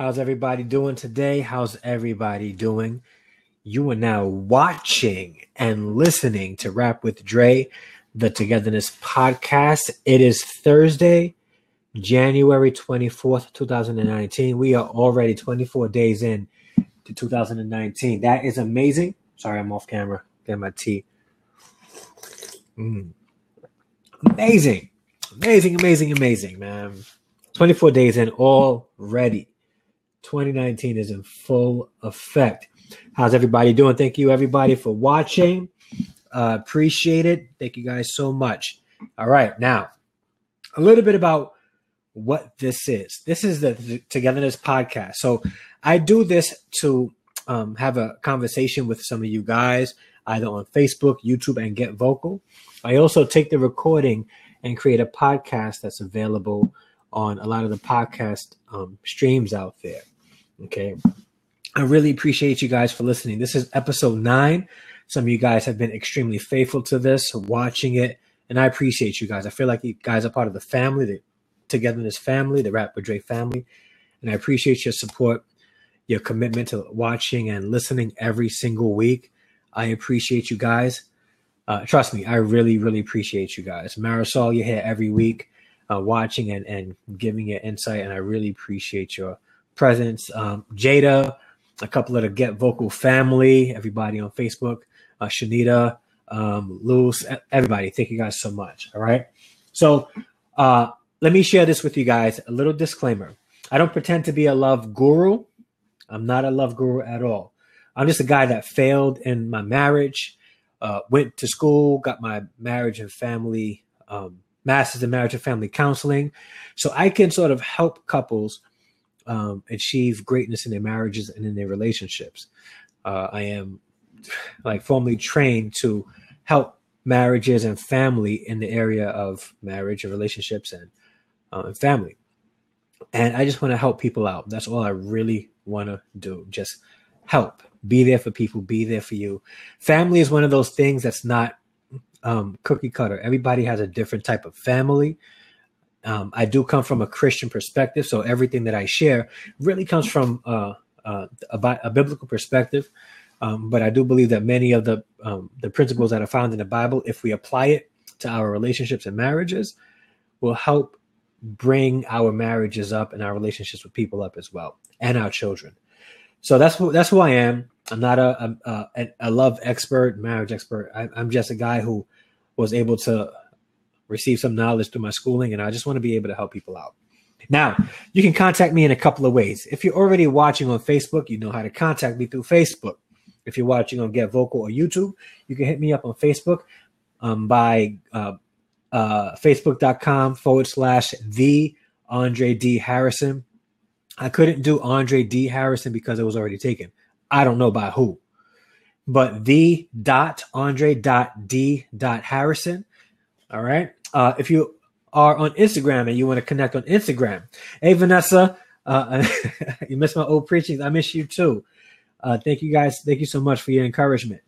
How's everybody doing today? How's everybody doing? You are now watching and listening to Rap with Dre, the Two-Getherness podcast. It is Thursday, January 24th, 2019. We are already 24 days in to 2019. That is amazing. Sorry, I'm off camera. Get my tea. Amazing, man. 24 days in already. 2019 is in full effect. How's everybody doing? Thank you, everybody, for watching. Appreciate it. Thank you guys so much. All right. Now, a little bit about what this is. This is the Two-Getherness podcast. So I do this to have a conversation with some of you guys, either on Facebook, YouTube, and Get Vocal. I also take the recording and create a podcast that's available on a lot of the podcast streams out there. Okay. I really appreciate you guys for listening. This is episode 9. Some of you guys have been extremely faithful to this, watching it, and I appreciate you guys. I feel like you guys are part of the family, the Two-Getherness family, the Rap with Dre family, and I appreciate your support, your commitment to watching and listening every single week. I appreciate you guys. Trust me, I really, really appreciate you guys. Marisol, you're here every week watching and giving your insight, and I really appreciate your presence. Jada, a couple of the Get Vocal family, everybody on Facebook, Shanita, Luz, everybody. Thank you guys so much. All right. So let me share this with you guys. A little disclaimer. I don't pretend to be a love guru. I'm not a love guru at all. I'm just a guy that failed in my marriage, went to school, got my marriage and family, master's in marriage and family counseling. So I can sort of help couples achieve greatness in their marriages and in their relationships. I am formally trained to help marriages and family in the area of marriage and relationships and family. And I just want to help people out. That's all I really want to do. Just help. Be there for people. Be there for you. Family is one of those things that's not cookie cutter. Everybody has a different type of family. I do come from a Christian perspective, so everything that I share really comes from a biblical perspective. But I do believe that many of the principles that are found in the Bible, if we apply it to our relationships and marriages, will help bring our marriages up and our relationships with people up as well, and our children. So that's who I am. I'm not a love expert, marriage expert. I'm just a guy who was able to receive some knowledge through my schooling, and I just want to be able to help people out. Now, you can contact me in a couple of ways. If you're already watching on Facebook, you know how to contact me through Facebook. If you're watching on Get Vocal or YouTube, you can hit me up on Facebook by facebook.com/the Andre D. Harrison. I couldn't do Andre D. Harrison because it was already taken. I don't know by who, but the.andre.d.harrison. All right. If you are on Instagram and you want to connect on Instagram, hey, Vanessa, you missed my old preachings. I miss you too. Thank you guys. Thank you so much for your encouragement.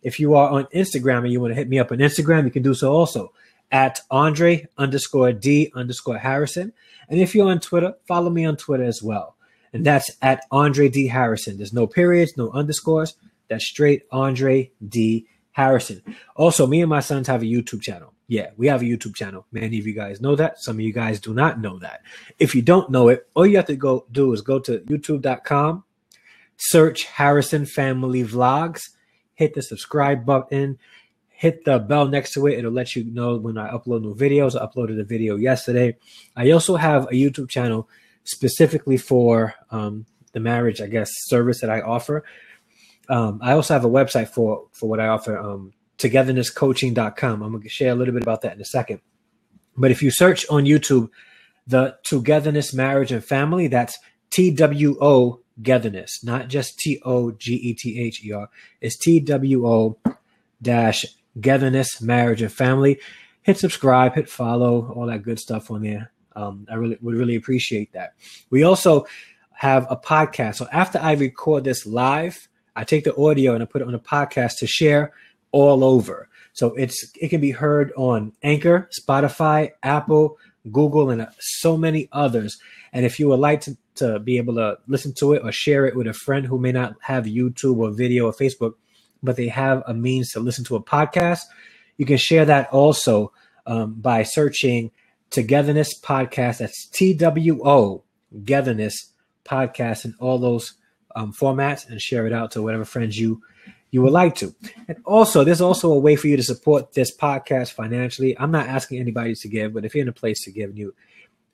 If you are on Instagram and you want to hit me up on Instagram, you can do so also at Andre_D_Harrison. And if you're on Twitter, follow me on Twitter as well. And that's at Andre D. Harrison. There's no periods, no underscores. That's straight Andre D. Harrison. Also, me and my sons have a YouTube channel. Yeah, we have a YouTube channel. Many of you guys know that. Some of you guys do not know that. If you don't know it, all you have to go do is go to youtube.com, search Harrison Family Vlogs, hit the subscribe button, hit the bell next to it. It'll let you know when I upload new videos. I uploaded a video yesterday. I also have a YouTube channel specifically for the marriage, I guess, service that I offer. I also have a website for what I offer, togethernesscoaching.com. I'm going to share a little bit about that in a second. But if you search on YouTube, the Two-Getherness Marriage and Family, that's TWO-Getherness, not just TOGETHER. It's TWO-Getherness Marriage and Family. Hit subscribe, hit follow, all that good stuff on there. I would really appreciate that. We also have a podcast. So after I record this live, I take the audio and I put it on a podcast to share all over. So it can be heard on Anchor, Spotify, Apple, Google, and so many others. And if you would like to be able to listen to it or share it with a friend who may not have YouTube or video or Facebook, but they have a means to listen to a podcast, you can share that also by searching Two-Getherness Podcast. That's TWO Getherness Podcast in all those formats, and share it out to whatever friends you would like to. And also, there's also a way for you to support this podcast financially. I'm not asking anybody to give, but if you're in a place to give and you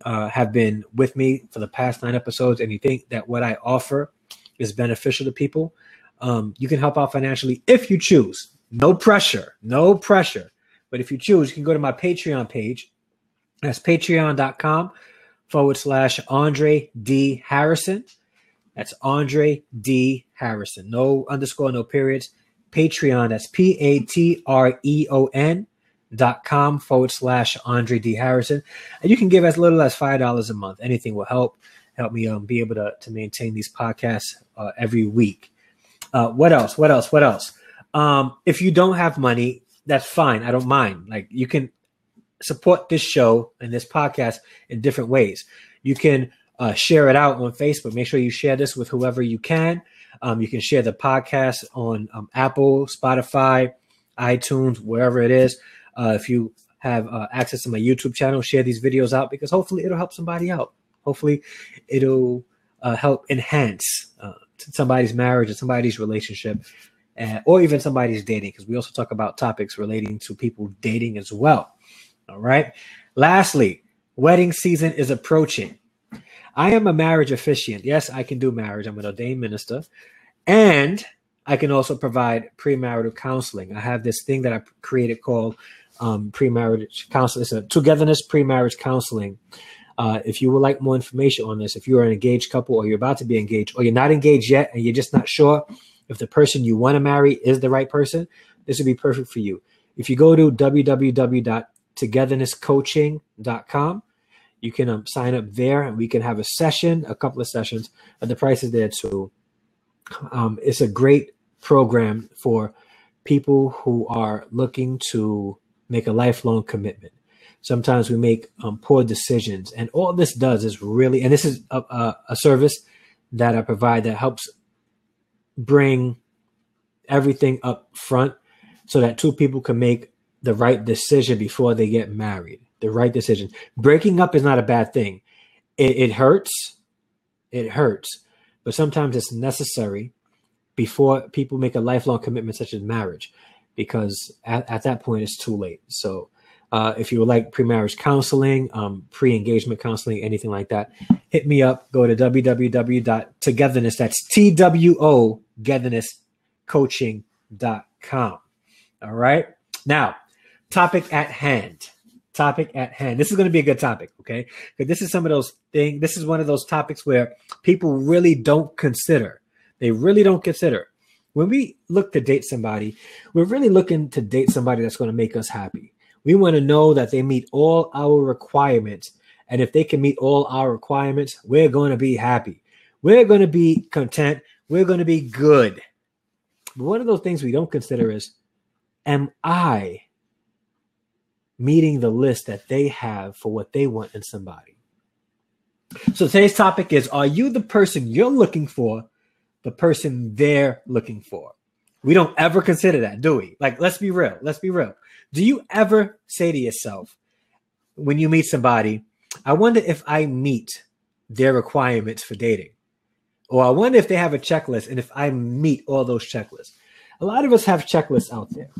have been with me for the past 9 episodes and you think that what I offer is beneficial to people, you can help out financially if you choose. No pressure. But if you choose, you can go to my Patreon page. That's patreon.com/Andre D. Harrison. That's Andre D. Harrison. No underscore, no periods. Patreon, that's patreon.com/Andre D. Harrison. And you can give as little as $5 a month. Anything will help me be able to maintain these podcasts every week. What else? If you don't have money, that's fine. I don't mind. Like, you can support this show and this podcast in different ways. You can share it out on Facebook. Make sure you share this with whoever you can. You can share the podcast on Apple, Spotify, iTunes, wherever it is. If you have access to my YouTube channel, share these videos out, because hopefully it'll help somebody out. Hopefully it'll help enhance somebody's marriage or somebody's relationship, or even somebody's dating, because we also talk about topics relating to people dating as well. All right. Lastly, wedding season is approaching. I am a marriage officiant. Yes, I can do marriage. I'm an ordained minister, and I can also provide premarital counseling. I have this thing that I created called premarriage counseling. It's a Two-Getherness premarriage counseling. If you would like more information on this, if you are an engaged couple, or you're about to be engaged, or you're not engaged yet and you're just not sure if the person you want to marry is the right person, this would be perfect for you. If you go to www.togethernesscoaching.com, you can sign up there, and we can have a couple of sessions. The price is there too. It's a great program for people who are looking to make a lifelong commitment. Sometimes we make poor decisions, and all this does is really, and this is a service that I provide that helps bring everything up front so that two people can make the right decision before they get married. The right decision. Breaking up is not a bad thing. It hurts. It hurts. But sometimes it's necessary before people make a lifelong commitment such as marriage, because at that point it's too late. So if you would like pre-marriage counseling, pre-engagement counseling, anything like that, hit me up. Go to www.togetherness, that's TWO Gethernesscoaching.com. All right. Now, topic at hand. This is going to be a good topic, okay? Because this is some of those things. This is one of those topics where people really don't consider. They really don't consider. When we look to date somebody, we're really looking to date somebody that's going to make us happy. We want to know that they meet all our requirements. And if they can meet all our requirements, we're going to be happy. We're going to be content. We're going to be good. But one of those things we don't consider is, am I meeting the list that they have for what they want in somebody? So today's topic is, are you the person you're looking for, the person they're looking for? We don't ever consider that, do we? Like, let's be real. Do you ever say to yourself, when you meet somebody, I wonder if I meet their requirements for dating? Or I wonder if they have a checklist and if I meet all those checklists. A lot of us have checklists out there.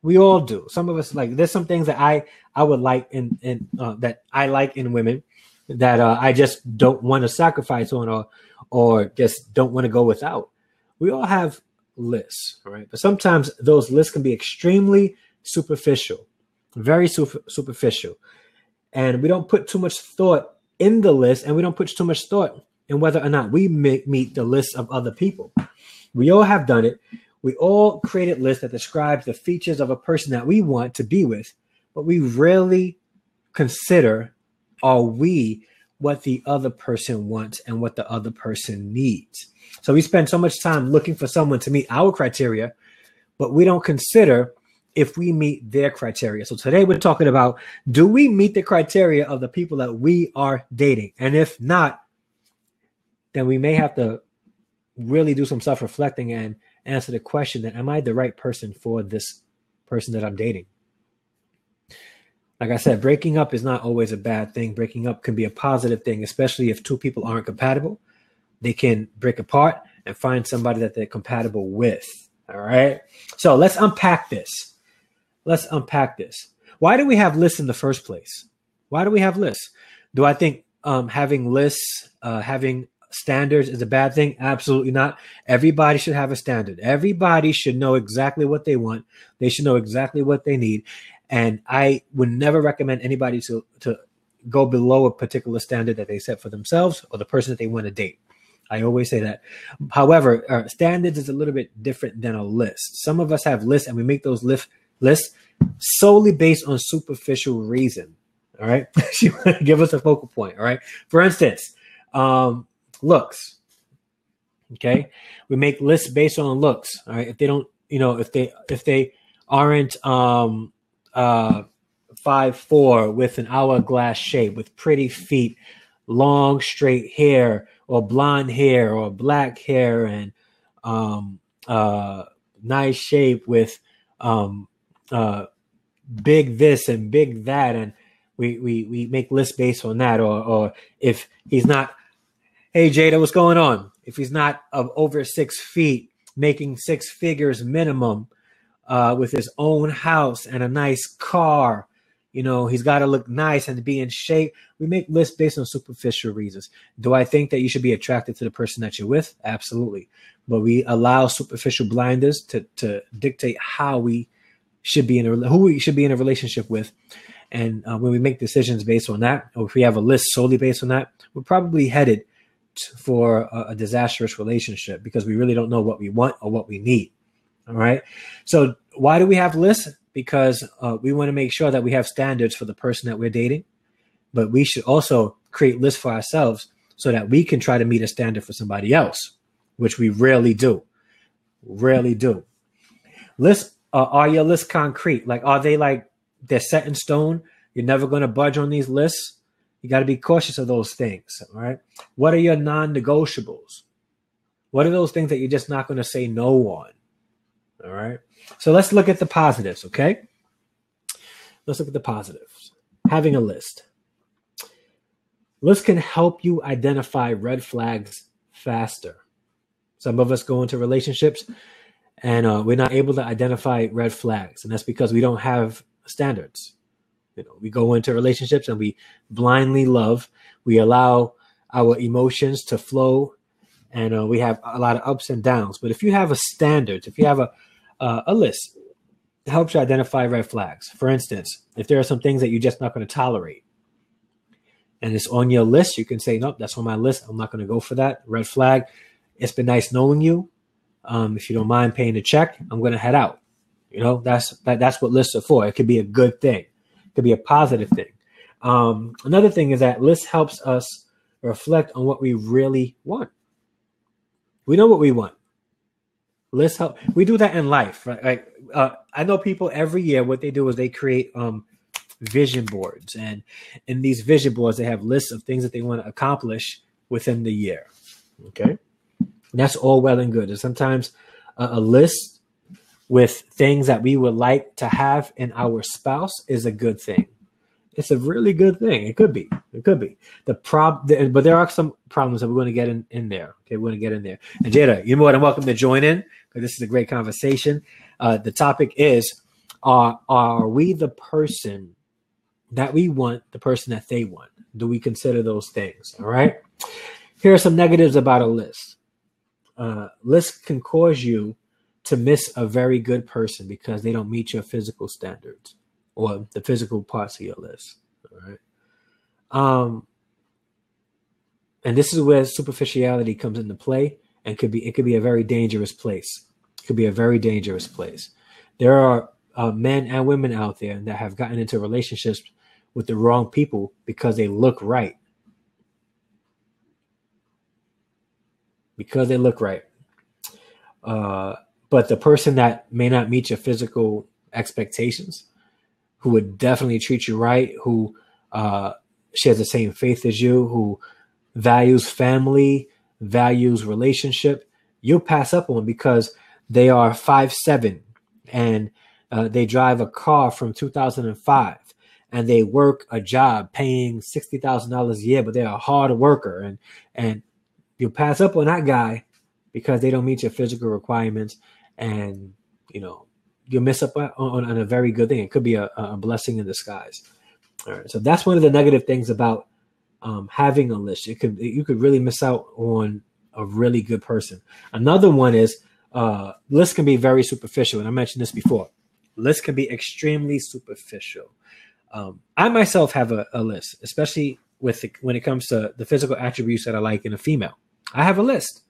We all do. Some of us, like, there's some things that I would like in that I like in women that I just don't want to sacrifice on, or just don't want to go without. We all have lists, right? But sometimes those lists can be extremely superficial, very superficial, and we don't put too much thought in the list, and we don't put too much thought in whether or not we meet the list of other people. We all have done it. We all created lists that describe the features of a person that we want to be with, but we rarely consider, are we what the other person wants and what the other person needs? So we spend so much time looking for someone to meet our criteria, but we don't consider if we meet their criteria. So today we're talking about, do we meet the criteria of the people that we are dating? And if not, then we may have to really do some self-reflecting and answer the question that, am I the right person for this person that I'm dating? Like I said, breaking up is not always a bad thing. Breaking up can be a positive thing, especially if two people aren't compatible. They can break apart and find somebody that they're compatible with. All right. So let's unpack this. Why do we have lists in the first place? Why do we have lists? Do I think having lists, having standards is a bad thing? Absolutely not. Everybody should have a standard. Everybody should know exactly what they want. They should know exactly what they need. And I would never recommend anybody to go below a particular standard that they set for themselves or the person that they want to date. I always say that. However, standards is a little bit different than a list. Some of us have lists and we make those lists solely based on superficial reason. All right. Give us a focal point. All right. For instance, looks. Okay. We make lists based on looks. All right. If they don't, if they aren't 5'4" with an hourglass shape, with pretty feet, long straight hair, or blonde hair, or black hair, and nice shape with big this and big that, and we make lists based on that. Or if he's not, hey Jada, what's going on? If he's not of over 6 feet, making 6 figures minimum, with his own house and a nice car, he's got to look nice and be in shape. We make lists based on superficial reasons. Do I think that you should be attracted to the person that you're with? Absolutely. But we allow superficial blinders to dictate how we should be who we should be in a relationship with. And when we make decisions based on that, or if we have a list solely based on that, we're probably headed for a disastrous relationship because we really don't know what we want or what we need. All right. So why do we have lists? Because we want to make sure that we have standards for the person that we're dating, but we should also create lists for ourselves so that we can try to meet a standard for somebody else, which we rarely do. Lists, are your lists concrete? Like, are they like they're set in stone? You're never going to budge on these lists. You got to be cautious of those things. All right. What are your non-negotiables? What are those things that you're just not going to say no on? All right. So let's look at the positives. Okay. Let's look at the positives. Having a list. Lists can help you identify red flags faster. Some of us go into relationships and we're not able to identify red flags. And that's because we don't have standards. We go into relationships and we blindly love. We allow our emotions to flow, and we have a lot of ups and downs. But if you have a standard, if you have a list, it helps you identify red flags. For instance, if there are some things that you're just not going to tolerate, and it's on your list, you can say, nope, that's on my list. I'm not going to go for that. Red flag. It's been nice knowing you. If you don't mind paying the check, I'm going to head out. That's what lists are for. It could be a good thing. It could be a positive thing. Another thing is that lists helps us reflect on what we really want. We know what we want. Lists help. We do that in life, right? Like I know people every year, what they do is they create vision boards, and in these vision boards, they have lists of things that they want to accomplish within the year. Okay. And that's all well and good. And sometimes a list with things that we would like to have in our spouse is a good thing. It's a really good thing. It could be. But there are some problems that we're going to get in there. Okay, we're going to get in there. And Jada, you're more than welcome to join in because this is a great conversation. The topic is, are we the person that we want, the person that they want? Do we consider those things? All right. Here are some negatives about a list. Lists can cause you to miss a very good person because they don't meet your physical standards or the physical parts of your list. All right. And this is where superficiality comes into play, and it could be a very dangerous place. It could be a very dangerous place. There are men and women out there that have gotten into relationships with the wrong people because they look right. Because they look right. But the person that may not meet your physical expectations, who would definitely treat you right, who shares the same faith as you, who values family, values relationship, you'll pass up on because they are 5'7" and they drive a car from 2005 and they work a job paying $60,000 a year, but they're a hard worker, and you'll pass up on that guy because they don't meet your physical requirements, and you'll miss up on a very good thing. It could be a blessing in disguise. All right, so that's one of the negative things about having a list. You could really miss out on a really good person. Another one is lists can be very superficial, and I mentioned this before. Lists can be extremely superficial. I myself have a list, especially when it comes to the physical attributes that I like in a female. I have a list,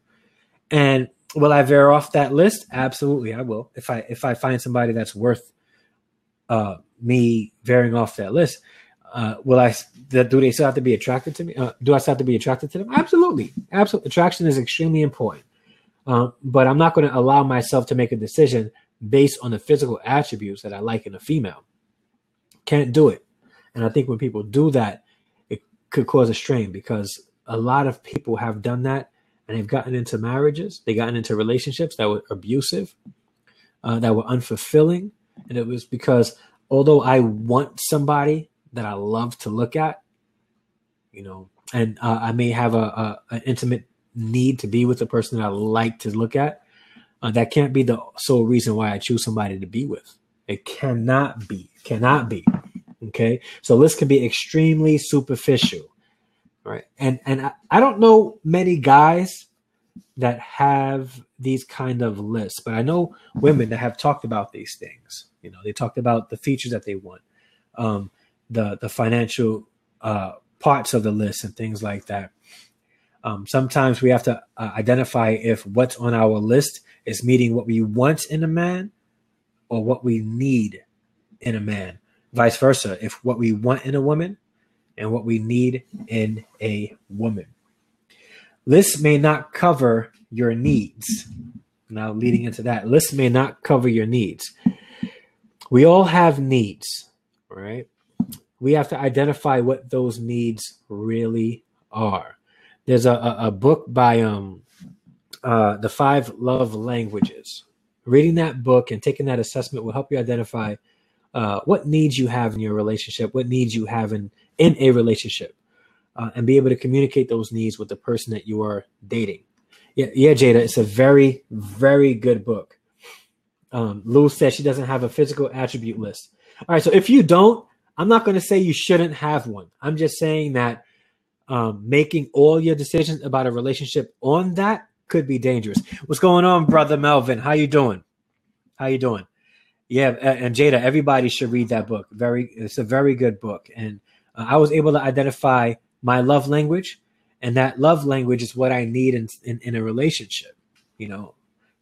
and will I veer off that list? Absolutely, I will. If I find somebody that's worth me veering off that list, do they still have to be attracted to me? Do I still have to be attracted to them? Absolutely. Attraction is extremely important. But I'm not going to allow myself to make a decision based on the physical attributes that I like in a female. Can't do it. And I think when people do that, it could cause a strain, because a lot of people have done that and they've gotten into marriages. They gotten into relationships that were abusive, that were unfulfilling. And it was because although I want somebody that I love to look at, and I may have an intimate need to be with the person that I like to look at, that can't be the sole reason why I choose somebody to be with. It cannot be. Okay. So this can be extremely superficial. Right. And I don't know many guys that have these kind of lists, but I know women that have talked about these things. They talked about the features that they want, the financial parts of the list and things like that. Sometimes we have to identify if what's on our list is meeting what we want in a man or what we need in a man. Vice versa, if what we want in a woman and what we need in a woman. Lists may not cover your needs. Now, leading into that, lists may not cover your needs. We all have needs, right? We have to identify what those needs really are. There's a book by The 5 Love Languages. Reading that book and taking that assessment will help you identify what needs you have in your relationship, what needs you have in a relationship, and be able to communicate those needs with the person that you are dating. Yeah, Jada, it's a very, very good book. Lou says she doesn't have a physical attribute list. All right, so if you don't, I'm not going to say you shouldn't have one. I'm just saying that making all your decisions about a relationship on that could be dangerous. What's going on, brother Melvin? How you doing? Yeah, and Jada, everybody should read that book. It's a very good book. And I was able to identify my love language, and that love language is what I need in a relationship,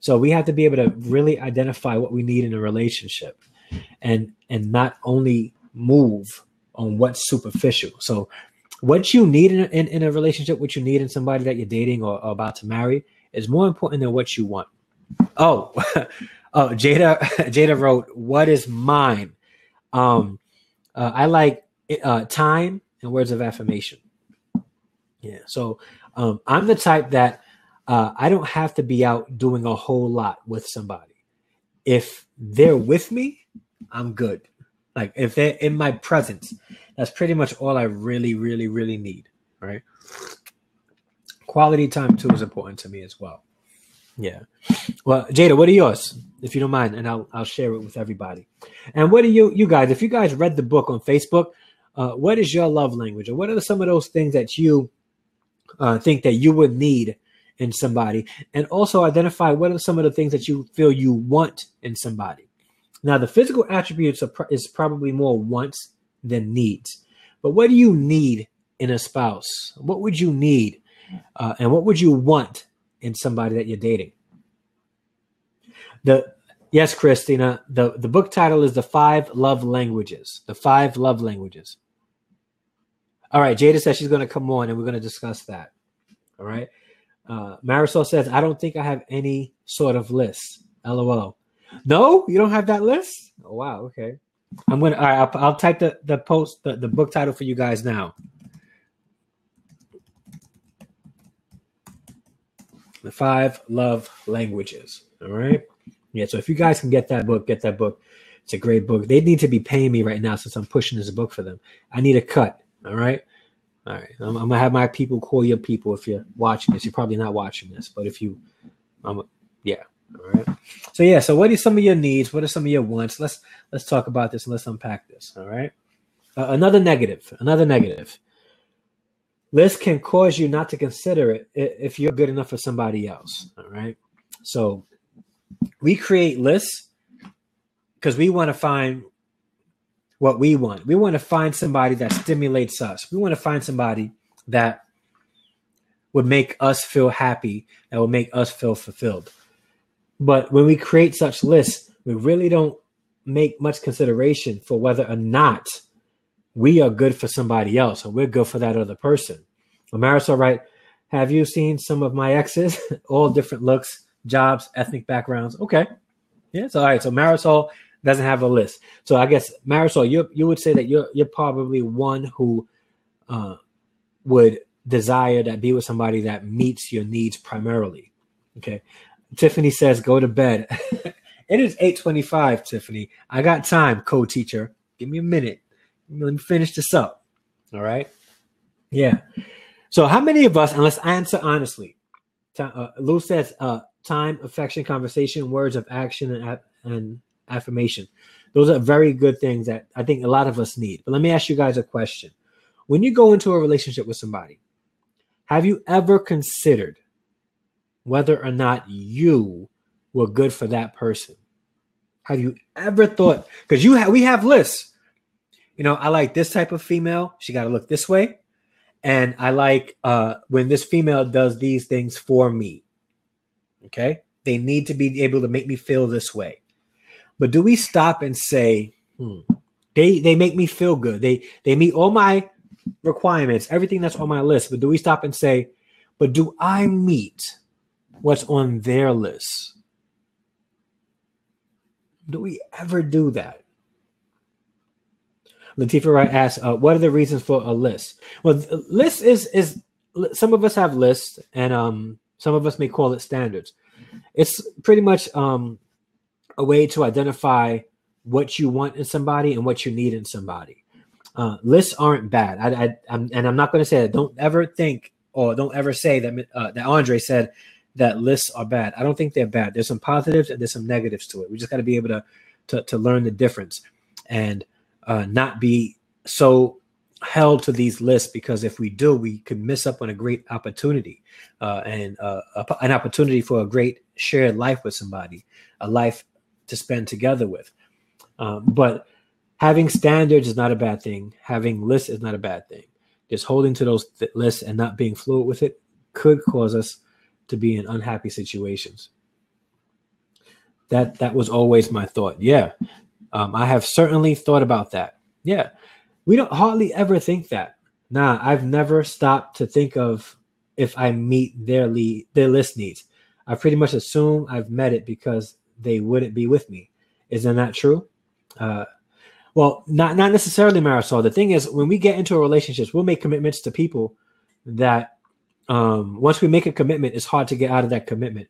So we have to be able to really identify what we need in a relationship, and not only move on what's superficial. So what you need in a relationship, what you need in somebody that you're dating or about to marry, is more important than what you want. Oh, Jada wrote, "What is mine?" I like time and words of affirmation. Yeah. So I'm the type that I don't have to be out doing a whole lot with somebody. If they're with me, I'm good. Like if they're in my presence, that's pretty much all I really, really, really need. Right. Quality time too is important to me as well. Yeah. Well, Jada, what are yours, if you don't mind, and I'll share it with everybody. And what are you guys? If you guys read the book on Facebook, what is your love language, or what are some of those things that you think that you would need in somebody, and also identify what are some of the things that you feel you want in somebody. Now, the physical attributes is probably more wants than needs, but what do you need in a spouse? What would you need, and what would you want in somebody that you're dating? Yes, Christina, the book title is The 5 Love Languages. The 5 Love Languages. All right, Jada says she's going to come on and we're going to discuss that. All right. Marisol says, I don't think I have any sort of list. LOL. No, you don't have that list? Oh, wow. Okay. All right, I'll type the post, the book title for you guys now. The 5 Love Languages. All right. Yeah. So if you guys can get that book, get that book. It's a great book. They need to be paying me right now since I'm pushing this book for them. I need a cut. All right. All right. I'm going to have my people call your people if you're watching this. You're probably not watching this, but if you, yeah. All right. So yeah. So what are some of your needs? What are some of your wants? Let's talk about this and let's unpack this. All right. Another negative. Lists can cause you not to consider it if you're good enough for somebody else. All right. So we create lists because we want to find what we want. We want to find somebody that stimulates us. We want to find somebody that would make us feel happy, that will make us feel fulfilled. But when we create such lists, we really don't make much consideration for whether or not we are good for somebody else or we're good for that other person. Well, Marisol, right? Have you seen some of my exes? All different looks, jobs, ethnic backgrounds. Okay. Yeah. So all right. So Marisol doesn't have a list. So I guess Marisol, you would say that you're probably one who would desire to be with somebody that meets your needs primarily. Okay. Tiffany says, go to bed. It is 8:25, Tiffany. I got time, co-teacher. Give me a minute. Let me finish this up. All right. Yeah. So how many of us, and let's answer honestly, Lou says time, affection, conversation, words of action, and affirmation. Those are very good things that I think a lot of us need. But let me ask you guys a question. When you go into a relationship with somebody, have you ever considered whether or not you were good for that person? Have you ever thought, because we have lists. You know, I like this type of female. She got to look this way. And I like when this female does these things for me. Okay. They need to be able to make me feel this way. But do we stop and say, they make me feel good. They meet all my requirements, everything that's on my list. But do we stop and say, but do I meet what's on their list? Do we ever do that? Latifa Wright asks, what are the reasons for a list? Well, list is some of us have lists, and some of us may call it standards. It's pretty much a way to identify what you want in somebody and what you need in somebody. Lists aren't bad. I'm not going to say that. Don't ever think or don't ever say that that Andre said that lists are bad. I don't think they're bad. There's some positives and there's some negatives to it. We just got to be able to learn the difference and not be so held to these lists, because if we do, we could miss up on a great opportunity and an opportunity for a great shared life with somebody, a life to spend together with. But having standards is not a bad thing. Having lists is not a bad thing. Just holding to those lists and not being fluid with it could cause us to be in unhappy situations. That was always my thought. Yeah. I have certainly thought about that. Yeah. We don't hardly ever think that. Nah, I've never stopped to think of if I meet their list needs. I pretty much assume I've met it because they wouldn't be with me. Isn't that true? Well, not necessarily, Marisol. The thing is, when we get into a relationship, we'll make commitments to people that once we make a commitment, it's hard to get out of that commitment.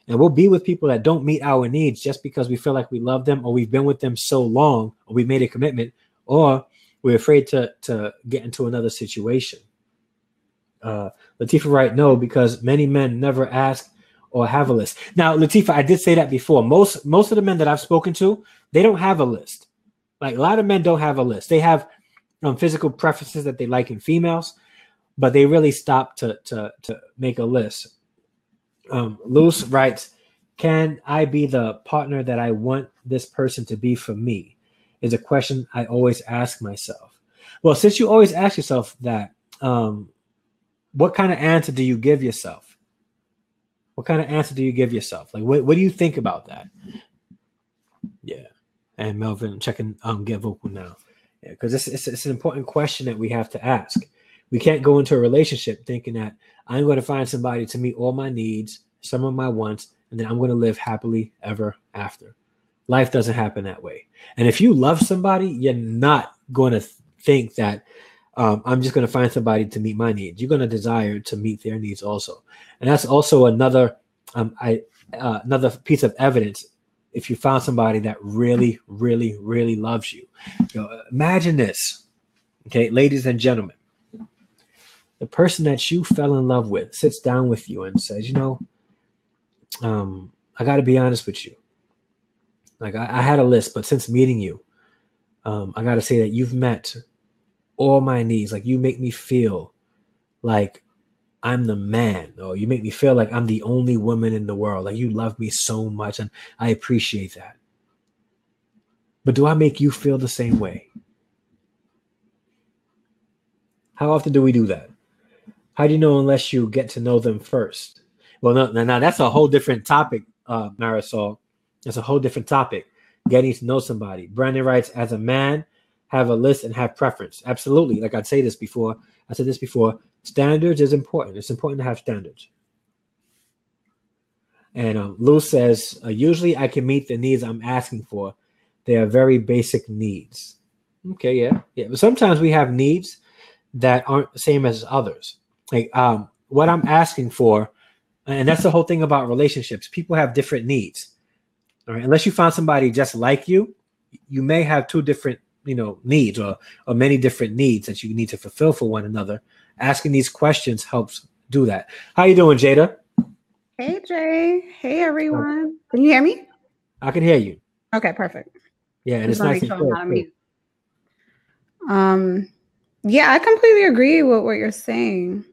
And we'll be with people that don't meet our needs just because we feel like we love them, or we've been with them so long, or we made a commitment, or we're afraid to get into another situation. Latifa Wright, no, because many men never ask or have a list. Now, Latifa, I did say that before. Most of the men that I've spoken to, they don't have a list. Like, a lot of men don't have a list. They have physical preferences that they like in females, but they really stop to make a list. Luce writes, can I be the partner that I want this person to be for me? Is a question I always ask myself. Well, since you always ask yourself that, what kind of answer do you give yourself? What kind of answer do you give yourself? Like, what do you think about that? Yeah. And Melvin checking Get Vocal now. Yeah, because it's an important question that we have to ask. We can't go into a relationship thinking that I'm going to find somebody to meet all my needs, some of my wants, and then I'm going to live happily ever after. Life doesn't happen that way. And if you love somebody, you're not going to think that I'm just going to find somebody to meet my needs. You're going to desire to meet their needs also. And that's also another Another piece of evidence, if you found somebody that really, really, really loves you. Imagine this, okay, ladies and gentlemen. The person that you fell in love with sits down with you and says, I got to be honest with you. Like I had a list, but since meeting you, I got to say that you've met all my needs. Like you make me feel like I'm the man, or you make me feel like I'm the only woman in the world. Like you love me so much, and I appreciate that. But do I make you feel the same way? How often do we do that? How do you know unless you get to know them first? Well, no, that's a whole different topic, Marisol. That's a whole different topic. Getting to know somebody. Brandon writes, as a man, have a list and have preference. Absolutely. Like I said this before. Standards is important. It's important to have standards. And Lou says, usually I can meet the needs I'm asking for. They are very basic needs. Okay, yeah. But sometimes we have needs that aren't the same as others. Like what I'm asking for, and that's the whole thing about relationships. People have different needs. All right. Unless you found somebody just like you, you may have two different, needs or many different needs that you need to fulfill for one another. Asking these questions helps do that. How you doing, Jada? Hey, Jay. Hey, everyone. Can you hear me? I can hear you. Okay, perfect. Yeah, and it's nice and clear. Yeah, I completely agree with what you're saying.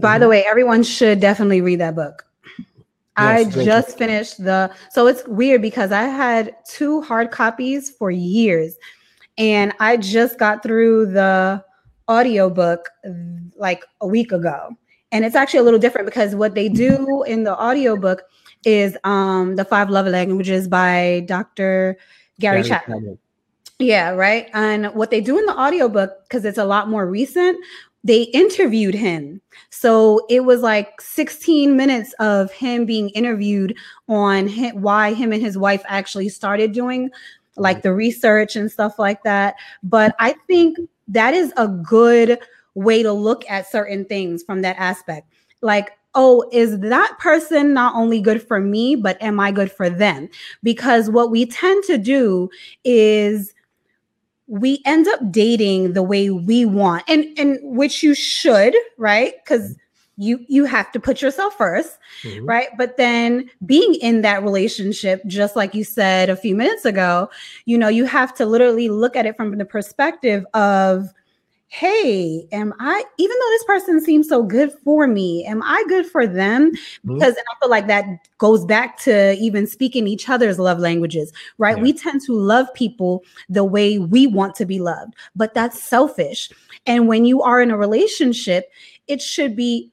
By the way, everyone should definitely read that book. Yes, I just finished so it's weird because I had 2 hard copies for years, and I just got through the audiobook like a week ago. And it's actually a little different because what they do in the audiobook is the 5 Love Languages by Dr. Gary Chapman. Yeah, right. And what they do in the audiobook, because it's a lot more recent, they interviewed him. So it was like 16 minutes of him being interviewed on why him and his wife actually started doing like the research and stuff like that. But I think that is a good way to look at certain things from that aspect. Like, oh, is that person not only good for me, but am I good for them? Because what we tend to do is we end up dating the way we want, and which you should, right? Because you have to put yourself first, right? But then being in that relationship, just like you said a few minutes ago, you have to literally look at it from the perspective of, hey, even though this person seems so good for me, am I good for them? Because I feel like that goes back to even speaking each other's love languages, right? Yeah. We tend to love people the way we want to be loved, but that's selfish. And when you are in a relationship, it should be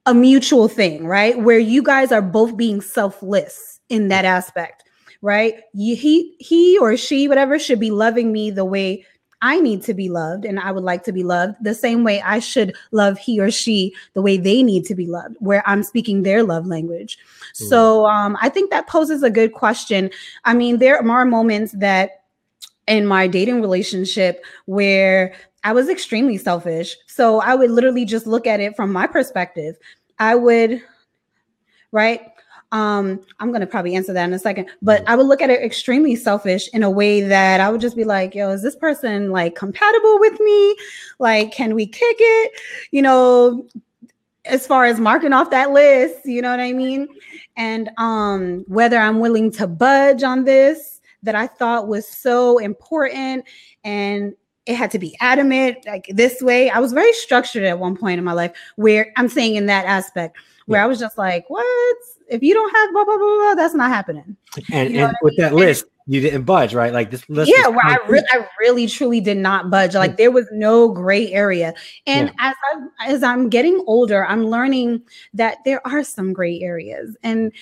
a mutual thing, right? Where you guys are both being selfless in that aspect, right? He or she, whatever, should be loving me the way I need to be loved, and I would like to be loved the same way I should love he or she the way they need to be loved, where I'm speaking their love language. So I think that poses a good question. I mean, there are moments that in my dating relationship where I was extremely selfish. So I would literally just look at it from my perspective. I would, right? I'm going to probably answer that in a second, but I would look at it extremely selfish in a way that I would just be like, yo, is this person like compatible with me? Like, can we kick it? As far as marking off that list, you know what I mean? And whether I'm willing to budge on this that I thought was so important, and it had to be adamant like this way. I was very structured at one point in my life, where I'm saying in that aspect where I was just like, what? If you don't have blah, blah, blah, blah, that's not happening. And with that list, you didn't budge, right? Like this list. Yeah, where I really, truly did not budge. Like there was no gray area. And as I'm getting older, I'm learning that there are some gray areas, and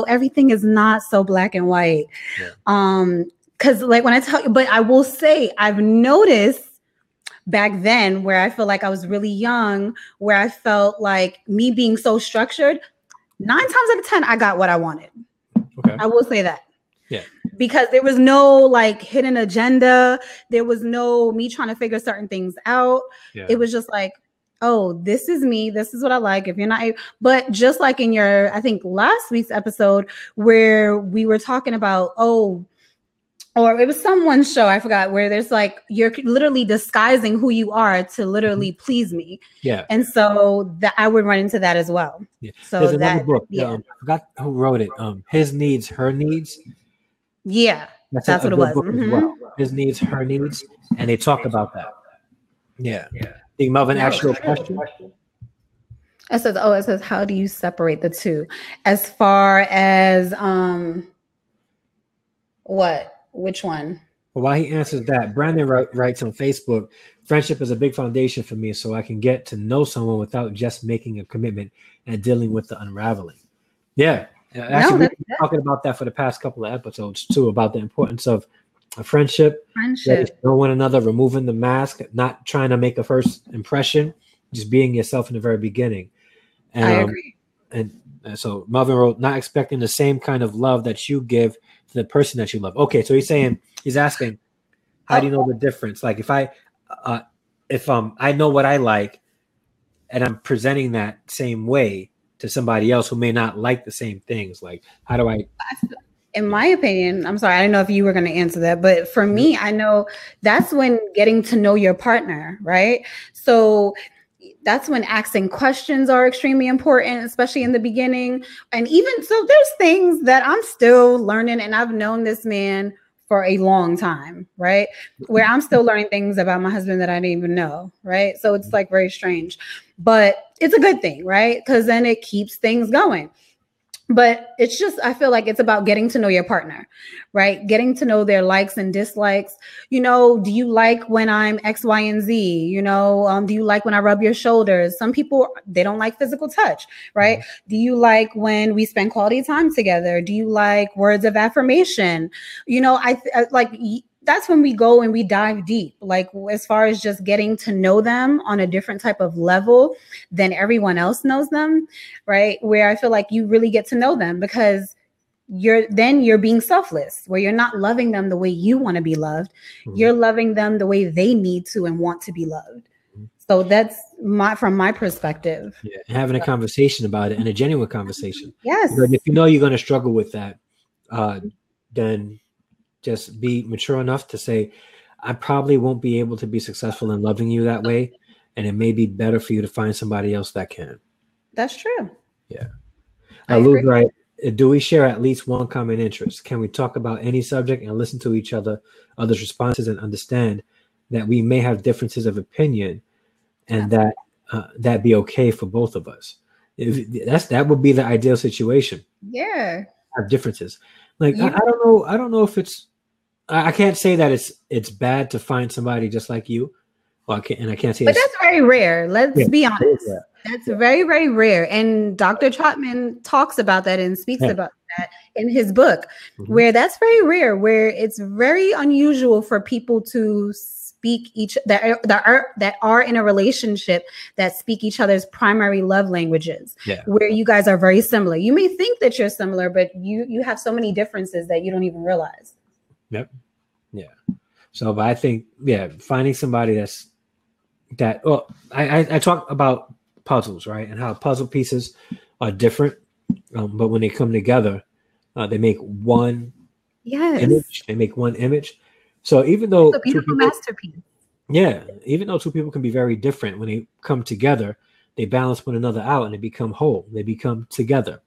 everything is not so black and white. Yeah. Because like when I tell you, but I will say I've noticed back then where I feel like I was really young, where I felt like me being so structured, 9 times out of 10, I got what I wanted. Okay. I will say that. Yeah. Because there was no like hidden agenda. There was no me trying to figure certain things out. Yeah. It was just like, oh, this is me. This is what I like. If you're not, but just like in your, I think last week's episode where we were talking about, oh, or it was someone's show, I forgot, where there's like, you're literally disguising who you are to literally please me. Yeah. And so that I would run into that as well. Yeah. So there's another that, book. yeah. I forgot who wrote it. His Needs, Her Needs. Yeah. That's what it was. Book as well. His Needs, Her Needs. And they talk about that. Yeah. Think Melvin asked you a question? It says, how do you separate the two? As far as what? Which one? Well, while he answers that, Brandon writes on Facebook, friendship is a big foundation for me so I can get to know someone without just making a commitment and dealing with the unraveling. Yeah. Actually, we've been talking about that for the past couple of episodes too, about the importance of a friendship, know one another, removing the mask, not trying to make a first impression, just being yourself in the very beginning. And, I agree. And so Melvin wrote, not expecting the same kind of love that you give to the person that you love. Okay, so he's asking, how do you know the difference? Like if I know what I like and I'm presenting that same way to somebody else who may not like the same things, like how do I? In my opinion, I'm sorry, I don't know if you were going to answer that, but for me, I know that's when getting to know your partner, right? So that's when asking questions are extremely important, especially in the beginning. And even so, there's things that I'm still learning, and I've known this man for a long time, right? Where I'm still learning things about my husband that I didn't even know, right? So it's like very strange, but it's a good thing, right? Because then it keeps things going. But it's just, I feel like it's about getting to know your partner, right? Getting to know their likes and dislikes. You know, do you like when I'm X, Y, and Z? You know, do you like when I rub your shoulders? Some people, they don't like physical touch, right? Mm-hmm. Do you like when we spend quality time together? Do you like words of affirmation? You know, I like, that's when we go and we dive deep, like as far as just getting to know them on a different type of level than everyone else knows them, right? Where I feel like you really get to know them because you're being selfless, where you're not loving them the way you want to be loved. Mm-hmm. You're loving them the way they need to and want to be loved. Mm-hmm. So that's from my perspective. Yeah, and having a conversation about it and a genuine conversation. Yes. But if you know you're going to struggle with that, then just be mature enough to say, I probably won't be able to be successful in loving you that way. And it may be better for you to find somebody else that can. That's true. Yeah. Lou's right. Do we share at least one common interest? Can we talk about any subject and listen to each other's responses and understand that we may have differences of opinion and that be okay for both of us? That would be the ideal situation. Yeah. Have differences. Like, yeah. I don't know if I can't say that it's bad to find somebody just like you. Well, I can't say. But that's very rare. Let's be honest. Yeah. That's very, very rare. And Dr. Trotman talks about that and speaks about that in his book, where that's very rare, where it's very unusual for people to speak that are in a relationship that speak each other's primary love languages, where you guys are very similar. You may think that you're similar, but you have so many differences that you don't even realize. Yep. Yeah. So, but I think, finding somebody I talk about puzzles, right? And how puzzle pieces are different. But when they come together, they make one image. They make one image. So even though it's a beautiful masterpiece. Yeah. Even though two people can be very different, when they come together, they balance one another out and they become whole. They become together.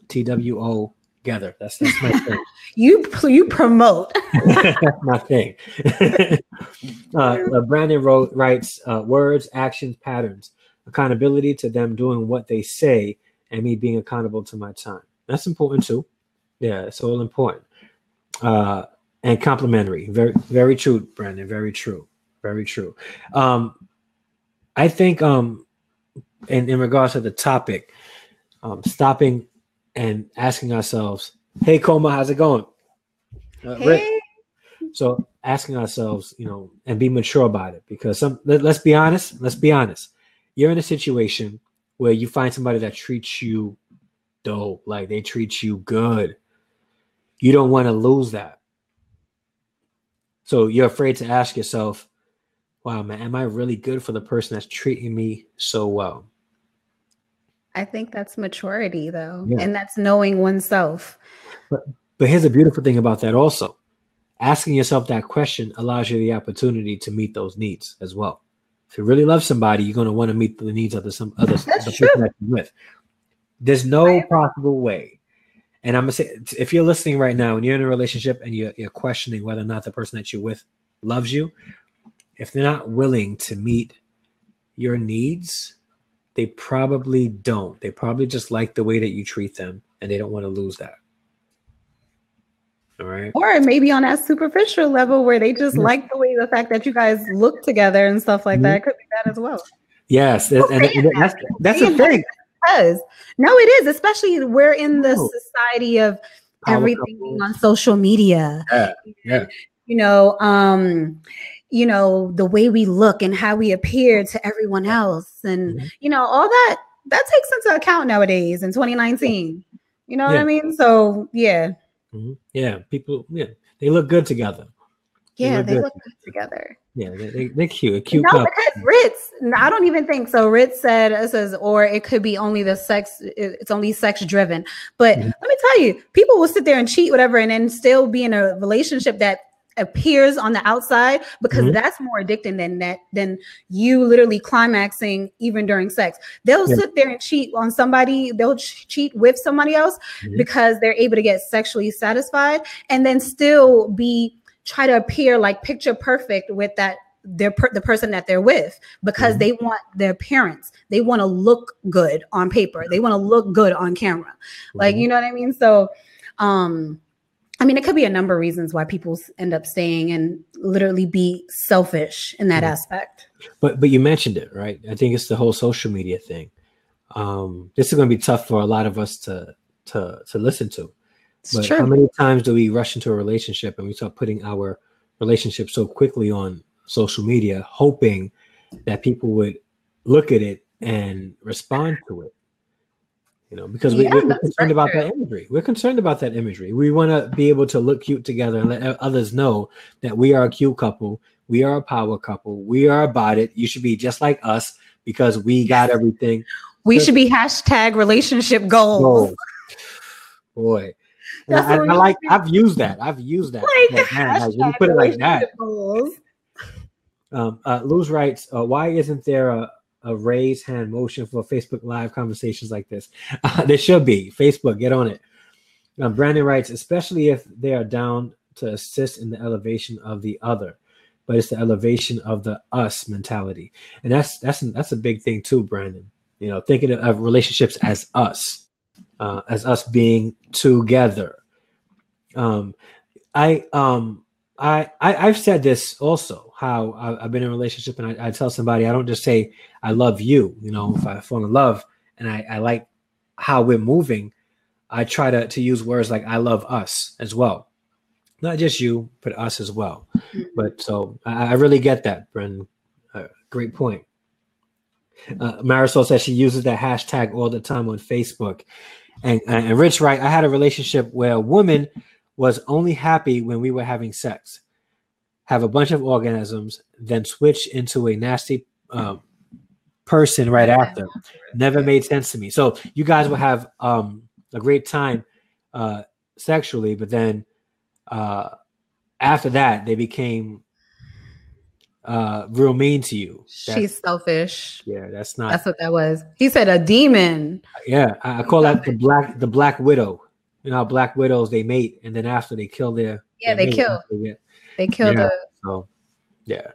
TWO. Together. That's my thing. You promote. That's my thing. Brandon writes words, actions, patterns, accountability to them doing what they say, and me being accountable to my time. That's important too. Yeah, it's all important. And complimentary. Very, very true, Brandon. Very true. Very true. I think in regards to the topic, stopping and asking ourselves, hey, Coma, how's it going? Hey. Rick. So asking ourselves, and be mature about it, because let's be honest. You're in a situation where you find somebody that treats you dope, like they treat you good. You don't want to lose that. So you're afraid to ask yourself, wow, man, am I really good for the person that's treating me so well? I think that's maturity, though, Yeah. and that's knowing oneself. But here's the beautiful thing about that also. Asking yourself that question allows you the opportunity to meet those needs as well. If you really love somebody, you're going to want to meet the needs of the person that you're with. There's no possible way. And I'm going to say, if you're listening right now and you're in a relationship and you're questioning whether or not the person that you're with loves you, if they're not willing to meet your needs, they probably don't. They probably just like the way that you treat them and they don't want to lose that. All right. Or maybe on that superficial level where they just like the fact that you guys look together and stuff like that. It could be that as well. Yes. And that's the thing. No, it is. Especially we're in the society of everything being on social media. Yeah. You know, the way we look and how we appear to everyone else. And, all that takes into account nowadays in 2019. You know what I mean? So, yeah. Yeah, people, they look good together. They look good together. Yeah, they're cute. No, because Ritz, I don't even think so. Ritz says, or it could be only it's only sex driven. But let me tell you, people will sit there and cheat, whatever, and then still be in a relationship that appears on the outside, because that's more addicting than you literally climaxing even during sex. They'll sit there and cheat on somebody. They'll cheat with somebody else because they're able to get sexually satisfied, and then still try to appear like picture perfect with the person that they're with, because they want their appearance. They want to look good on paper. They want to look good on camera. Like, you know what I mean? So, I mean, it could be a number of reasons why people end up staying and literally be selfish in that aspect. But you mentioned it, right? I think it's the whole social media thing. This is going to be tough for a lot of us to listen to. But how many times do we rush into a relationship and we start putting our relationship so quickly on social media, hoping that people would look at it and respond to it? Because we're concerned about that imagery. We're concerned about that imagery. We want to be able to look cute together and let others know that we are a cute couple. We are a power couple. We are about it. You should be just like us because we got everything. We should be # relationship goals. Boy. I've used that. Like, when you put it like that. Luz writes, why isn't there a raise hand motion for Facebook Live conversations like this? There should be. Facebook, get on it. Brandon writes, especially if they are down to assist in the elevation of the other, but it's the elevation of the us mentality, and that's a big thing too, Brandon. Thinking of relationships as us being together. I've said this also. How I've been in a relationship and I tell somebody, I don't just say I love you. If I fall in love and I like how we're moving, I try to use words like I love us as well, not just you, but us as well. But so I really get that, Brendan. Great point. Marisol says she uses that hashtag all the time on Facebook. And Rich, right? I had a relationship where a woman was only happy when we were having sex, have a bunch of orgasms, then switch into a nasty person right after. Never made sense to me. So you guys will have a great time sexually, but then after that, they became real mean to you. She's selfish. Yeah, that's what that was. He said a demon. Yeah, I call that the black widow. How black widows, they mate, and then after they kill their they mate, kill. They killed her. So, yeah.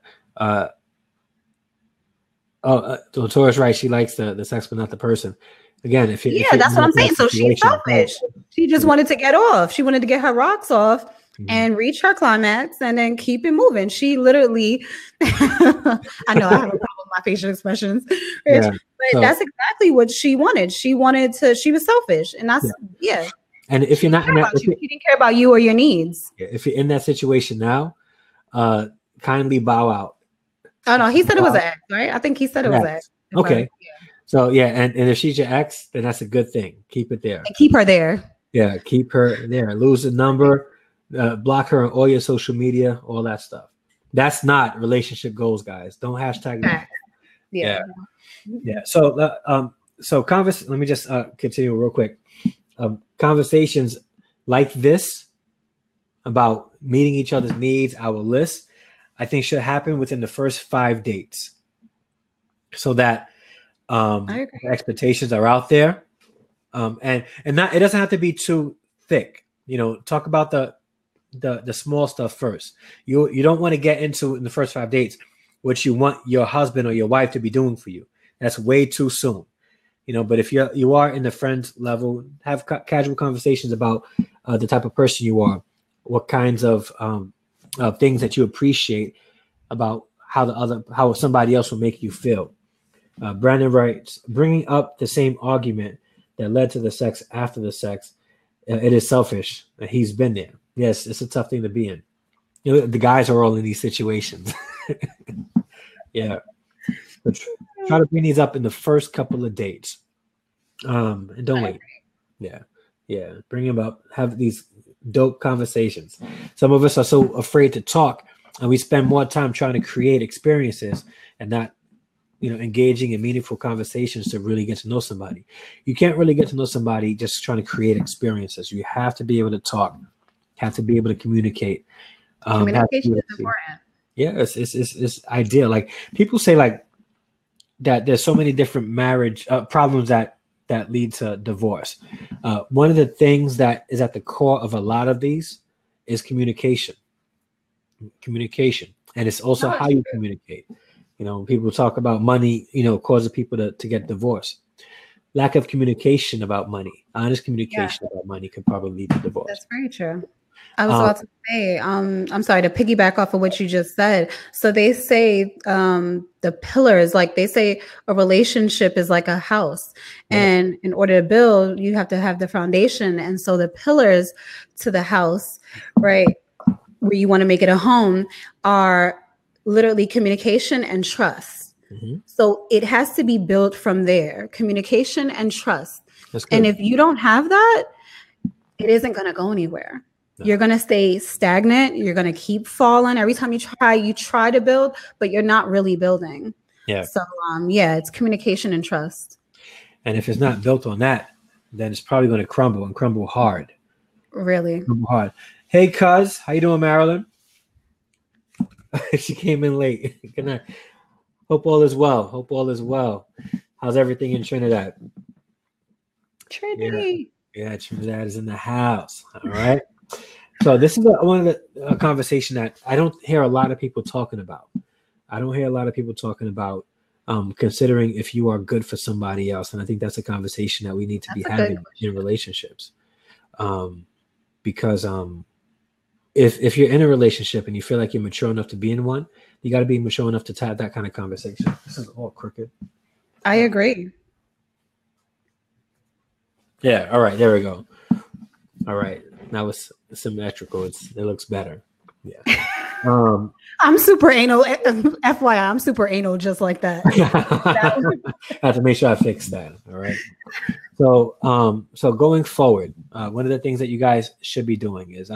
Taurus, right? She likes the sex, but not the person. Again, if that's what I'm saying. So she's selfish. She just wanted to get off. She wanted to get her rocks off and reach her climax, and then keep it moving. She literally, I know I have a problem with my facial expressions, but that's exactly what she wanted. She was selfish, and that's And if you're not in that, he didn't care about you or your needs. If you're in that situation now, kindly bow out. Oh no, he said it was an ex, right? I think he said it was an ex. Okay. So and if she's your ex, then that's a good thing. Keep it there. And keep her there. Yeah, keep her there. Lose the number, block her on all your social media, all that stuff. That's not relationship goals, guys. Don't hashtag that. Yeah. Yeah. So let me just continue real quick. Conversations like this about meeting each other's needs, our list, I think should happen within the first 5 dates, so that expectations are out there, and not, it doesn't have to be too thick. Talk about the small stuff first. You don't want to get into in the first 5 dates what you want your husband or your wife to be doing for you. That's way too soon. But if you are in the friends level, have casual conversations about the type of person you are, what kinds of things that you appreciate about how somebody else will make you feel. Brandon writes, bringing up the same argument that led to the sex after the sex, it is selfish. He's been there. Yes, it's a tough thing to be in. The guys are all in these situations. Yeah. But try to bring these up in the first couple of dates. And don't wait. Yeah. Bring them up. Have these dope conversations. Some of us are so afraid to talk, and we spend more time trying to create experiences and not, engaging in meaningful conversations to really get to know somebody. You can't really get to know somebody just trying to create experiences. You have to be able to talk, have to be able to communicate. Communication is important. Yeah, it's ideal. Like, people say like that there's so many different marriage problems that lead to divorce. One of the things that is at the core of a lot of these is communication. And it's also how you communicate. People talk about money, causes people to get divorced. Lack of communication about money, honest communication about money could probably lead to divorce. That's very true. I was about to say, I'm sorry, to piggyback off of what you just said. So they say the pillars, like they say a relationship is like a house. And in order to build, you have to have the foundation. And so the pillars to the house, right, where you want to make it a home, are literally communication and trust. So it has to be built from there, communication and trust. And if you don't have that, it isn't going to go anywhere. No. You're going to stay stagnant. You're going to keep falling. Every time you try to build, but you're not really building. Yeah. So, it's communication and trust. And if it's not built on that, then it's probably going to crumble, and crumble hard. Really? Crumble hard. Hey, cuz, how you doing, Marilyn? She came in late. Good night. Hope all is well. How's everything in Trinidad? Trinity. Yeah, Trinidad is in the house. All right. So this is one of the conversation that I don't hear a lot of people talking about. Considering if you are good for somebody else. And I think that's a conversation that we need to be having in relationships. Because if you're in a relationship and you feel like you're mature enough to be in one, you got to be mature enough to have that kind of conversation. This is all crooked. I agree. Yeah. All right. There we go. All right. Now it's symmetrical. It looks better. Yeah. I'm super anal. FYI, I'm super anal just like that. I have to make sure I fix that. All right. So going forward, one of the things that you guys should be doing is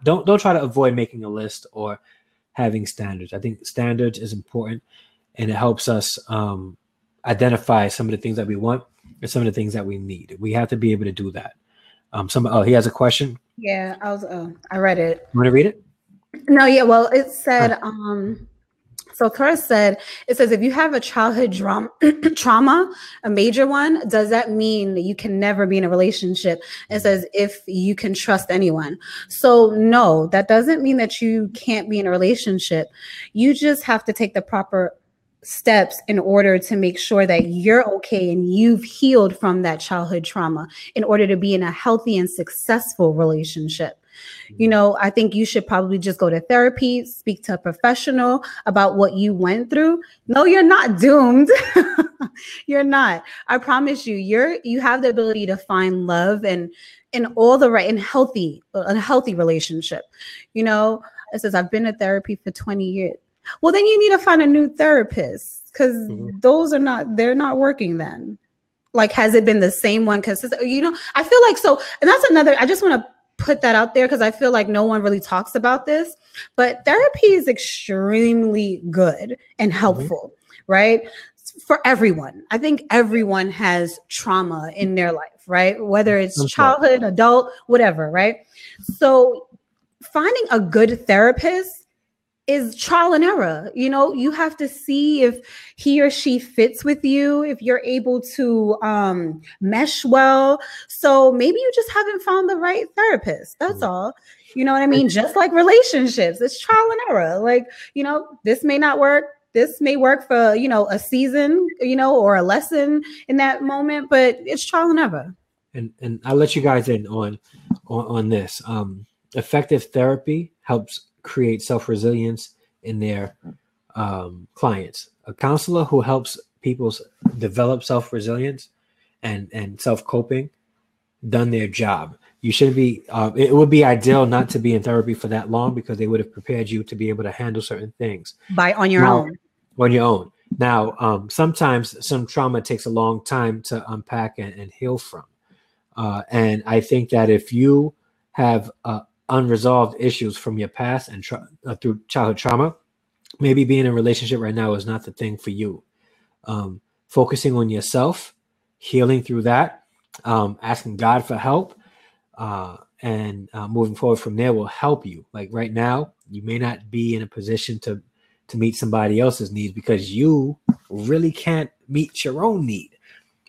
don't try to avoid making a list or having standards. I think standards is important, and it helps us identify some of the things that we want and some of the things that we need. We have to be able to do that. He has a question. Yeah, I read it. You want to read it? No, yeah. Well, it said, so Tara said, it says, if you have a childhood trauma, a major one, does that mean that you can never be in a relationship? It says, if you can trust anyone. So no, that doesn't mean that you can't be in a relationship. You just have to take the proper steps in order to make sure that you're okay and you've healed from that childhood trauma in order to be in a healthy and successful relationship. I think you should probably just go to therapy, speak to a professional about what you went through. No, you're not doomed. You're not. I promise you, you have the ability to find love and in all the right and a healthy relationship. It says, I've been in therapy for 20 years. Well, then you need to find a new therapist, because they're not working then. Like, has it been the same one? Because, I feel like, so, and that's another, I just want to put that out there because I feel like no one really talks about this, but therapy is extremely good and helpful, right? For everyone. I think everyone has trauma in their life, right? Whether it's childhood, adult, whatever, right? So finding a good therapist is trial and error. You know, you have to see if he or she fits with you, if you're able to mesh well. So maybe you just haven't found the right therapist. That's all. You know what I mean? Just like relationships, it's trial and error. Like, you know, this may not work. This may work for, you know, a season, you know, or a lesson in that moment, but it's trial and error. And I'll let you guys in on this. Effective therapy helps create self-resilience in their clients. A counselor who helps people develop self-resilience and self-coping done their job. You shouldn't be, it would be ideal not to be in therapy for that long because they would have prepared you to be able to handle certain things. On your own. On your own. Now, sometimes some trauma takes a long time to unpack and heal from. And I think that if you have unresolved issues from your past and through childhood trauma, maybe being in a relationship right now is not the thing for you. Focusing on yourself, healing through that, asking God for help, and moving forward from there will help you. Like right now, you may not be in a position to meet somebody else's needs because you really can't meet your own need.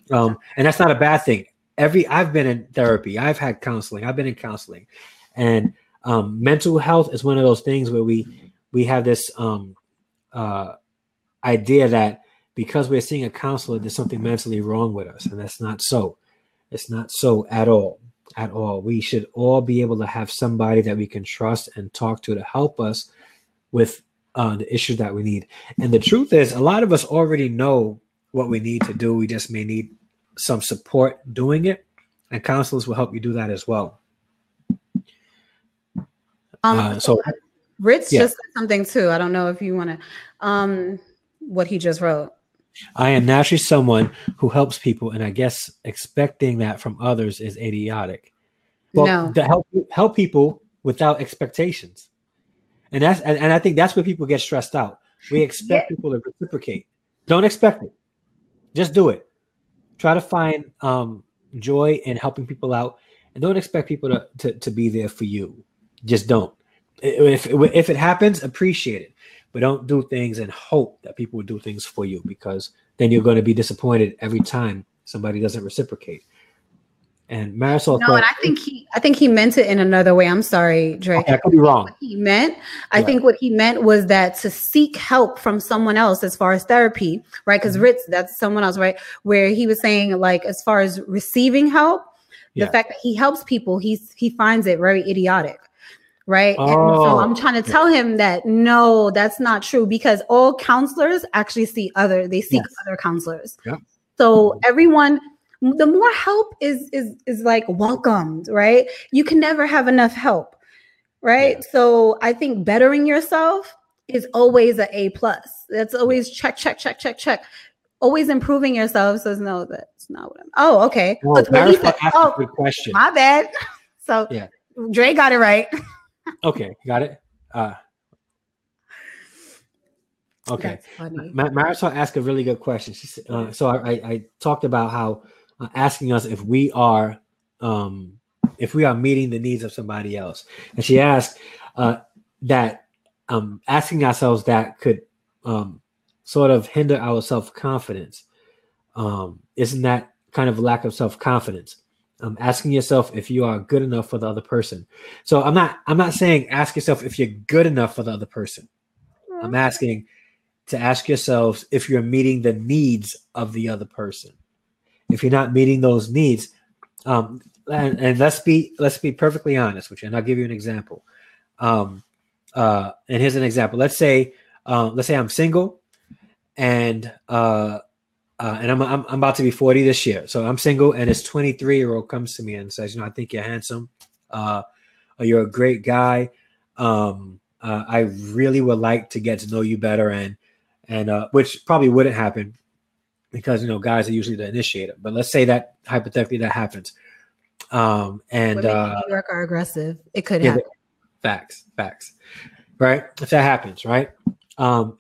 And that's not a bad thing. I've been in therapy. I've had counseling. I've been in counseling. And mental health is one of those things where we have this idea that because we're seeing a counselor, there's something mentally wrong with us. And that's not so. It's not so at all. At all. We should all be able to have somebody that we can trust and talk to help us with the issues that we need. And the truth is, a lot of us already know what we need to do. We just may need some support doing it. And counselors will help you do that as well. So Rich just said something too. I don't know if you want to, what he just wrote. I am naturally someone who helps people, and I guess expecting that from others is idiotic. Well, to help people without expectations, and I think that's where people get stressed out. We expect people to reciprocate. Don't expect it. Just do it. Try to find joy in helping people out, and don't expect people to be there for you. Just don't. If it happens, appreciate it. But don't do things and hope that people will do things for you, because then you're going to be disappointed every time somebody doesn't reciprocate. And Marisol, and I think he meant it in another way. I'm sorry, Dre. Okay, I could be wrong. I think what he meant was that to seek help from someone else as far as therapy, right? Because Rich, that's someone else, right? Where he was saying, like, as far as receiving help, the fact that he helps people, he finds it very idiotic. Right. And so I'm trying to tell him that, no, that's not true, because all counselors actually seek other counselors. Yeah. So everyone, the more help is like welcomed, right? You can never have enough help. Right. Yeah. So I think bettering yourself is always an A+. That's always check. Always improving yourself. Says, no, that's not what I'm. Okay. Well, a good question. My bad. So Dre got it right. Okay, got it. Okay. Marisol asked a really good question. She said, so I talked about how asking us if we are meeting the needs of somebody else, and she asked that asking ourselves that could sort of hinder our self-confidence. Isn't that kind of a lack of self-confidence? Asking yourself if you are good enough for the other person. So I'm not saying ask yourself if you're good enough for the other person. I'm asking to ask yourselves if you're meeting the needs of the other person. If you're not meeting those needs, and let's be perfectly honest with you, and I'll give you an example. And here's an example. Let's say I'm single, and I'm about to be 40 this year. So I'm single, and this 23-year-old comes to me and says, I think you're handsome. Or you're a great guy. I really would like to get to know you better. And which probably wouldn't happen because, guys are usually the initiator. But let's say that hypothetically that happens. And women in New York are aggressive. It could yeah, happen. Facts. Right? If that happens, right?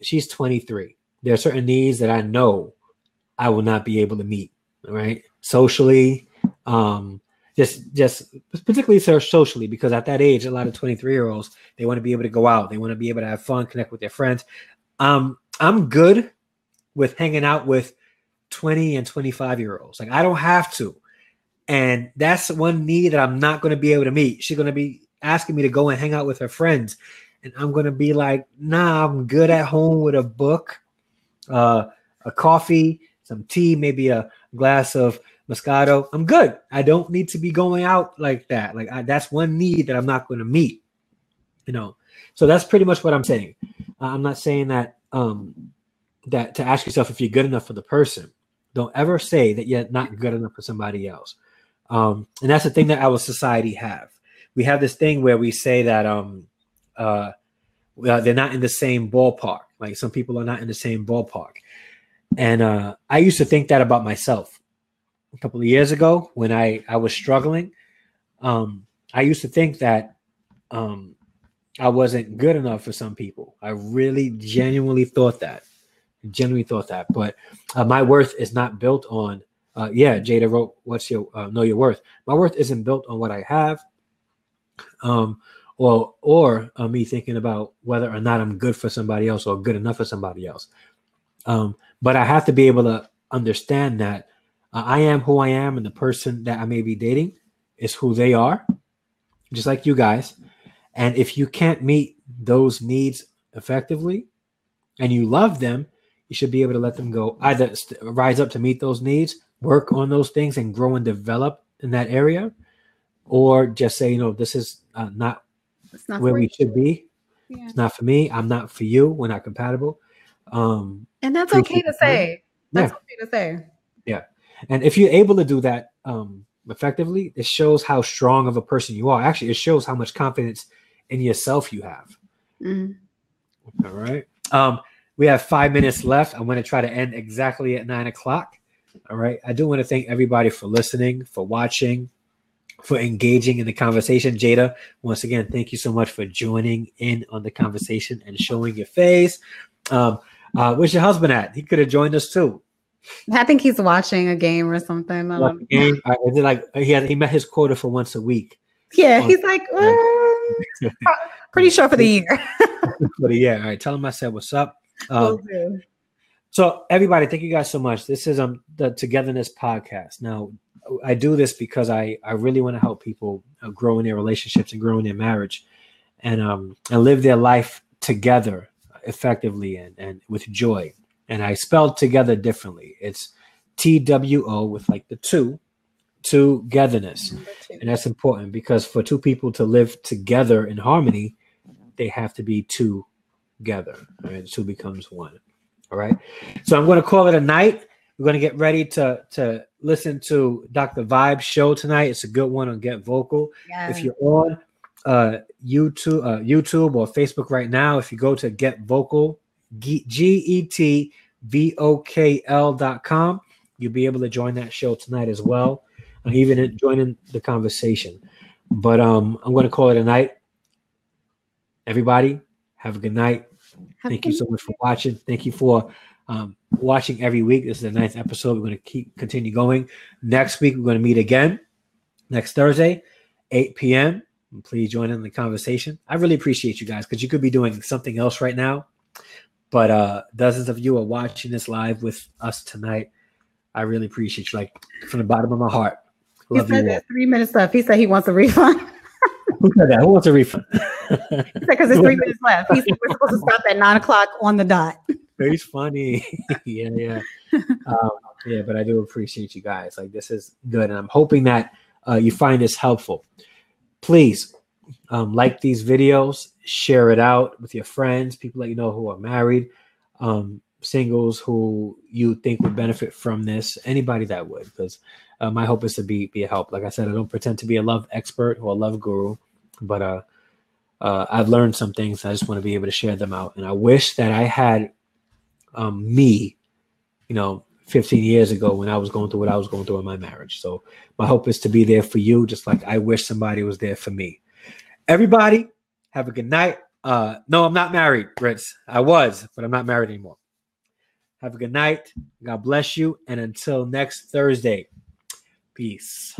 She's 23. There are certain needs that I know I will not be able to meet, right? Socially, just particularly socially, because at that age, a lot of 23-year-olds, they want to be able to go out. They want to be able to have fun, connect with their friends. I'm good with hanging out with 20 and 25-year-olds. Like, I don't have to. And that's one need that I'm not going to be able to meet. She's going to be asking me to go and hang out with her friends. And I'm going to be like, nah, I'm good at home with a book, a coffee, some tea, maybe a glass of Moscato. I'm good. I don't need to be going out like that. Like, that's one need that I'm not going to meet, So that's pretty much what I'm saying. I'm not saying that that to ask yourself if you're good enough for the person. Don't ever say that you're not good enough for somebody else. And that's the thing that our society have. We have this thing where we say that they're not in the same ballpark. Like, some people are not in the same ballpark. And I used to think that about myself a couple of years ago when I was struggling. I used to think that I wasn't good enough for some people. I really genuinely thought that. But my worth is not built on Jada wrote, what's your know your worth. My worth isn't built on what I have, or me thinking about whether or not I'm good for somebody else or good enough for somebody else. But I have to be able to understand that I am who I am, and the person that I may be dating is who they are, just like you guys. And if you can't meet those needs effectively and you love them, you should be able to let them go. Either rise up to meet those needs, work on those things and grow and develop in that area, or just say, this is not where we should be. Yeah. It's not for me. I'm not for you. We're not compatible. And that's okay to say. That's okay to say. Yeah. And if you're able to do that effectively, it shows how strong of a person you are. Actually, it shows how much confidence in yourself you have. Mm-hmm. All right. We have 5 minutes left. I want to try to end exactly at 9:00. All right. I do want to thank everybody for listening, for watching, for engaging in the conversation. Jada, once again, thank you so much for joining in on the conversation and showing your face. Where's your husband at? He could have joined us too. I think he's watching a game or something. Game? He met his quota for once a week. Yeah, he's like, pretty sure for the year. For the year. All right, tell him I said what's up. So everybody, thank you guys so much. This is the Togetherness podcast. Now, I do this because I really want to help people grow in their relationships and grow in their marriage, and live their life together effectively and with joy. And I spelled together differently. It's TWO with like the Two-Getherness. And that's important because for two people to live together in harmony, they have to be together. Right? Two becomes one. All right. So I'm going to call it a night. We're going to get ready to listen to Dr. Vibe's show tonight. It's a good one on Get Vocal. Yeah. If you're on YouTube or Facebook right now, if you go to Get Vocal, GETVOKL.com, you'll be able to join that show tonight as well, even joining the conversation. But I'm going to call it a night. Everybody, have a good night. Thank you so much for watching. Thank you for watching every week. This is the 9th episode. We're going to continue going. Next week, we're going to meet again next Thursday, 8 p.m. Please join in the conversation. I really appreciate you guys because you could be doing something else right now. But dozens of you are watching this live with us tonight. I really appreciate you, like from the bottom of my heart. Love you all. There's 3 minutes left. He said he wants a refund. Who said that? Who wants a refund? He said because there's 3 minutes left. He said we're supposed to stop at 9:00 on the dot. Very funny. Yeah. But I do appreciate you guys. Like, this is good. And I'm hoping that you find this helpful. Please like these videos, share it out with your friends, people that you know who are married, singles who you think would benefit from this, anybody that would, because my hope is to be a help. Like I said, I don't pretend to be a love expert or a love guru, but I've learned some things. I just want to be able to share them out. And I wish that I had me, 15 years ago when I was going through what I was going through in my marriage. So my hope is to be there for you, just like I wish somebody was there for me. Everybody, have a good night. No, I'm not married, Ritz. I was, but I'm not married anymore. Have a good night. God bless you. And until next Thursday, peace.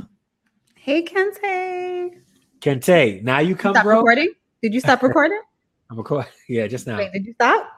Hey, Kente. Kente, now you come, Stop bro. recording? Did you stop recording? I'm recording. Yeah, just now. Wait, did you stop?